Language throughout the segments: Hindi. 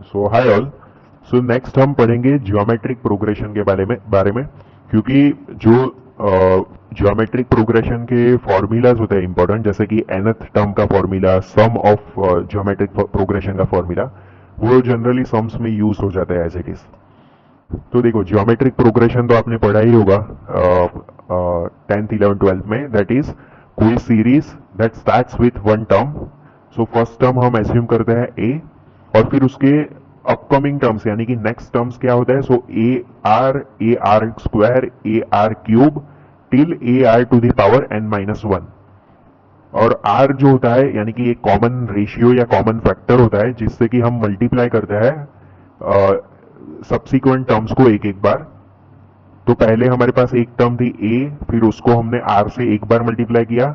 सो हाय ऑल। सो नेक्स्ट हम पढ़ेंगे ज्योमेट्रिक प्रोग्रेशन के बारे में क्योंकि जो ज्योमेट्रिक प्रोग्रेशन के फॉर्मूलाज होते हैं इंपॉर्टेंट, जैसे कि nth टर्म का formula, sum of geometric progression का फॉर्मूला, वो जनरली सम्स में यूज हो जाता है एज इट इज। तो देखो, ज्योमेट्रिक प्रोग्रेशन तो आपने पढ़ा ही होगा 10th 11th 12th में, दैट इज कोई series that starts with one term. So first term हम एज्यूम करते हैं ए, और फिर उसके अपकमिंग टर्म्स यानी कि नेक्स्ट टर्म्स क्या होता है, so A R square, A R cube till A are to the power N minus one. और आर जो होता है यानी कि एक कॉमन रेशियो या कॉमन फैक्टर होता है जिससे कि हम मल्टीप्लाई करते हैं सब्सिक्वेंट टर्म्स को एक एक बार। तो पहले हमारे पास एक टर्म थी ए, फिर उसको हमने आर से एक बार मल्टीप्लाई किया,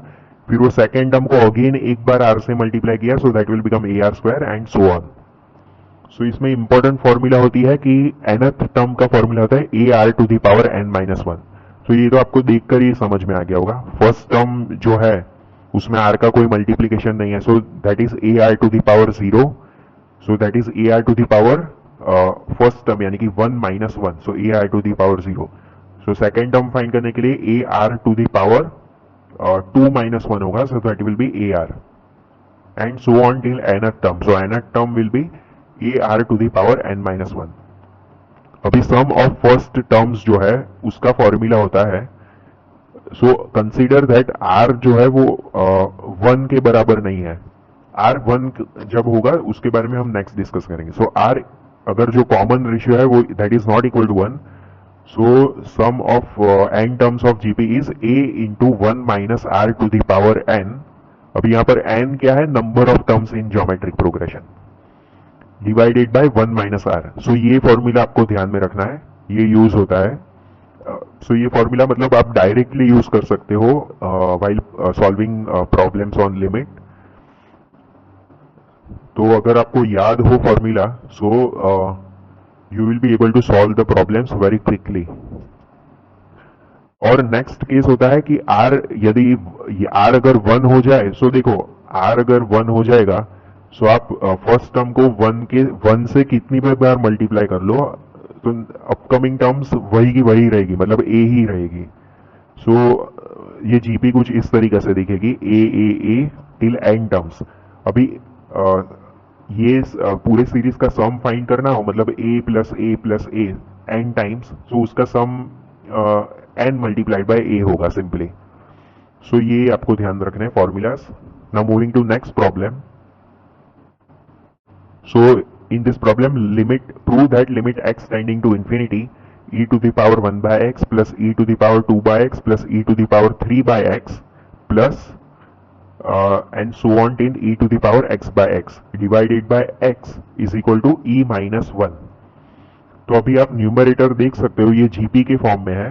फिर वो सेकेंड टर्म को अगेन एक बार आर से मल्टीप्लाई किया, so that will become A R square and so on. So इसमें इंपॉर्टेंट फॉर्मूला होती है कि nth टर्म का फॉर्मूला होता है a are to the power N minus one. तो ये तो आपको देखकर ही समझ में आ गया होगा। फर्स्ट टर्म जो है उसमें आर का कोई मल्टीप्लीकेशन नहीं है, so that is A are to the power zero. So that is A are to the power first term यानी कि one minus one, so A are to the power zero. So second term find करने के लिए A are to the power two minus one होगा, so that will be A R and so on till nth term. So nth term will be A are to the power N minus one. अभी सम ऑफ फर्स्ट टर्म्स जो है उसका फॉर्मूला होता है, सो कंसीडर दैट आर जो है वो वन के बराबर नहीं है। आर वन जब होगा उसके बारे में हम नेक्स्ट डिस्कस करेंगे। सो आर अगर जो कॉमन रेशियो है वो that is not equal to one, so sum of N terms of GP is A into one minus are to the power N. अभी यहां पर एन क्या है, number of terms in geometric progression, divided by one minus are. So ये फॉर्मूला आपको ध्यान में रखना है, ये यूज होता है। सो ये फॉर्मूला मतलब आप डायरेक्टली यूज कर सकते हो while solving problems on limit. तो अगर आपको याद हो formula, so you will be able to solve the problems very quickly. और नेक्स्ट केस होता है कि आर, यदि आर अगर वन हो जाए, सो देखो आर अगर वन हो जाएगा, सो आप फर्स्ट टर्म को वन से कितनी बार मल्टीप्लाई कर लो, तो अपकमिंग टर्म्स वही की वही रहेगी, मतलब ए ही रहेगी। सो ये जीपी कुछ इस तरीके से दिखेगी, ए टिल एन टर्म्स। अभी ये पूरे सीरीज का सम फाइंड करना हो, मतलब a plus a n times, so उसका sum n multiplied by a होगा सिंपली। सो ये आपको ध्यान रखना है formulas. Now moving to next problem. So in this problem, prove that limit x tending to infinity, e to the power 1 by x plus e to the power 2 by x plus e to the power 3 by x plus and so on till e to the power x by x divided by x is equal to e minus 1। तो अभी आप न्यूमरेटर देख सकते हो, ये जीपी के फॉर्म में है।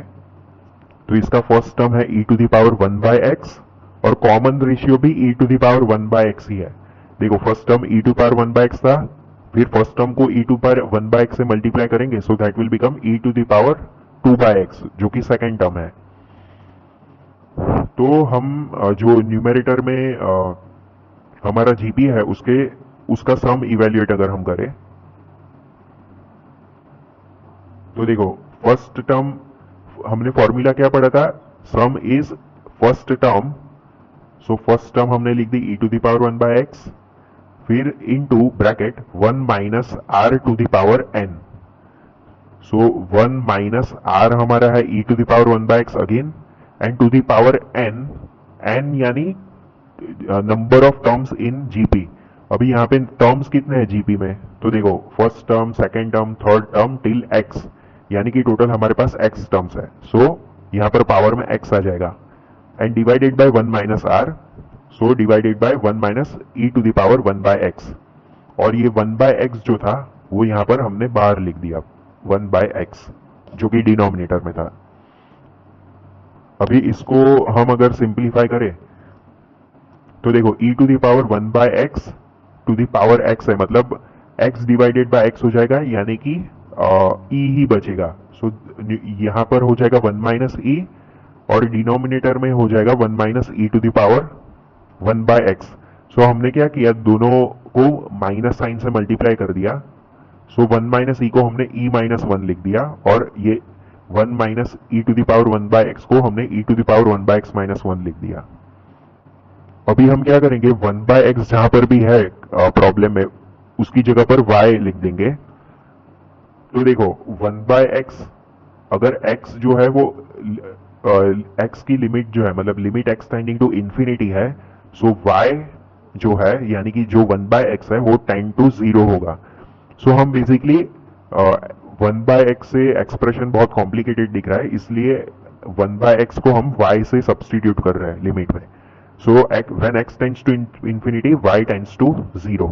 तो इसका फर्स्ट टर्म है e to the power 1 by x और कॉमन रेशियो भी e to the power 1 by x ही है। देखो first term e to power 1 by x था, फिर फर्स्ट टर्म को e to power 1 by x से मल्टीप्लाई करेंगे, so that will become e to the power 2 by x, जो कि सेकंड टर्म है। तो हम जो न्यूमरेटर में हमारा जीपी है उसका सम इवेल्युएट अगर हम करें, तो देखो फर्स्ट टर्म हमने फॉर्मूला क्या पढ़ा था, sum is first term. So first term हमने लिख दी e to the power 1 by x, फिर into bracket 1 minus are to the power n। So 1 minus r हमारा है e to the power 1 by x again, and to the power n यानी number of terms in GP. अभी यहाँ पे टर्म्स कितने हैं जीपी में, तो देखो first term, second term, third term till x, यानी कि टोटल हमारे पास x टर्म्स है। सो यहाँ पर पावर में x आ जाएगा and divided by 1 minus are, so divided by 1 minus E to the power 1 by x. और ये 1 बाय एक्स जो था वो यहां पर हमने बाहर लिख दिया 1 बाय एक्स, जो कि डिनोमिनेटर में था। अभी इसको हम अगर सिंप्लीफाई करें तो देखो e to the power 1 by x to the power x है, मतलब x डिवाइडेड बाय x हो जाएगा, यानी कि e ही बचेगा। सो यहां पर हो जाएगा 1 माइनस ई, और डिनोमिनेटर में हो जाएगा 1 minus E to the power 1 by X. So हमने क्या किया, दोनों को माइनस साइन से मल्टीप्लाई कर दिया, सो 1 माइनस ई को हमने e माइनस वन लिख दिया, और ये 1 minus E to the power 1 by x को हमने e to the power 1 by x minus one लिख दिया। अभी हम क्या करेंगे, 1 बाय एक्स जहां पर भी है प्रॉब्लम में, उसकी जगह पर y लिख देंगे। तो देखो 1 बाय एक्स, अगर x जो है वो x की लिमिट जो है, मतलब limit x tending to infinity है, सो y जो है यानी कि जो 1 बाय एक्स है वो टेंड टू 0 होगा। सो हम बेसिकली 1 बाय एक्स से एक्सप्रेशन बहुत कॉम्प्लिकेटेड दिख रहा है, इसलिए 1 बाय एक्स को हम y से सब्सटीट्यूट कर रहे हैं लिमिट में। So when x tends to इंफिनिटी y टेंड्स टू 0।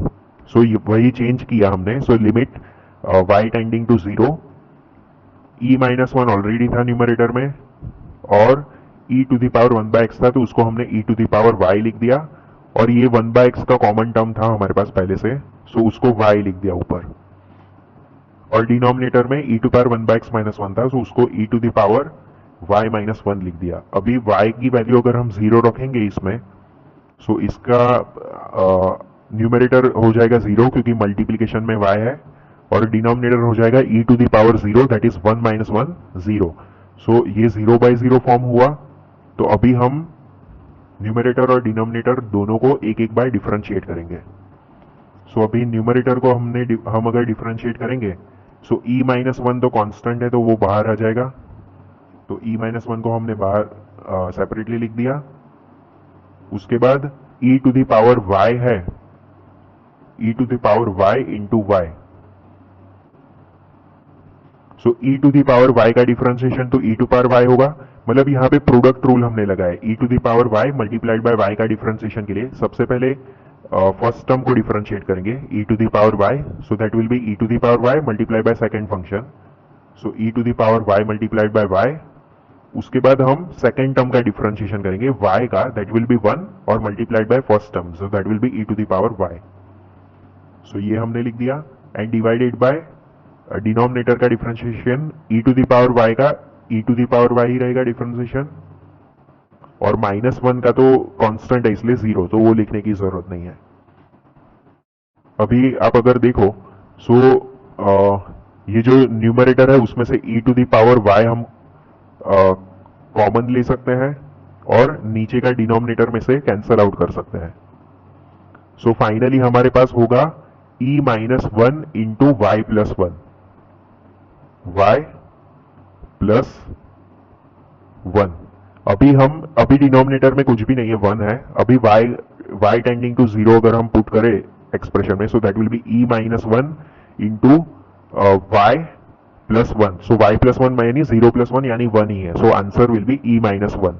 सो वही चेंज किया हमने। So limit y tending to 0, e minus one already था न्यूमरेटर में, और e to the power 1 by x था, तो उसको हमने e to the power y लिख दिया, और ये 1 बाय एक्स का कॉमन टर्म था हमारे पास पहले से, सो उसको y लिख दिया ऊपर, और डिनोमिनेटर में e to power 1 by x minus one था, सो उसको e to the power y minus one लिख दिया। अभी y की वैल्यू अगर हम 0 रखेंगे इसमें, सो इसका न्यूमरेटर हो जाएगा 0 क्योंकि मल्टीप्लीकेशन में y है, और डिनोमिनेटर हो जाएगा e to the power 0, that is 1 minus one 0। So ये 0 बाय 0 फॉर्म हुआ। तो अभी हम न्यूमरेटर और डिनोमिनेटर दोनों को एक एक बार डिफरेंशिएट करेंगे। सो अभी न्यूमरेटर को हम अगर डिफरेंशिएट करेंगे, सो e माइनस वन तो कांस्टेंट है तो वो बाहर आ जाएगा, तो e माइनस वन को हमने बाहर सेपरेटली लिख दिया। उसके बाद e to the power y है, e to the power y into y। So e to the power y का डिफरेंशिएशन तो e टू पावर y होगा, मतलब यहाँ पे प्रोडक्ट रूल हमने लगाया, e to the power y multiplied by y का डिफरेंशिएशन के लिए सबसे पहले फर्स्ट टर्म को डिफरेंशिएट करेंगे e to the power y, so that will be e to the power y multiplied by second function, so e to the power y multiplied by y। उसके बाद हम सेकंड टर्म का डिफरेंशिएशन करेंगे y का, दैट विल बी 1 और multiplied by first term, so that will be e to the power y। So ये हमने लिख दिया, एंड डिवाइडेड बाय डिनोमिनेटर का differentiation e to the power y का e to the power y ही रहेगा डिफरेंशिएशन, और माइनस वन का तो कांस्टेंट है इसलिए 0, तो वो लिखने की जरूरत नहीं है। अभी आप अगर देखो, सो ये जो न्यूमरेटर है उसमें से e to the power y हम कॉमन ले सकते हैं, और नीचे का डिनोमिनेटर में से कैंसल आउट कर सकते हैं। सो फाइनली हमारे पास होगा e minus one into y plus one, y plus one. अभी डिनोमिनेटर में कुछ भी नहीं है, 1 है। अभी y टेंडिंग टू 0 अगर हम पुट करें एक्सप्रेशन में, so that will be e minus one into y plus one. So y plus one यानी 0 प्लस वन यानी 1 ही है, so answer will be e minus one.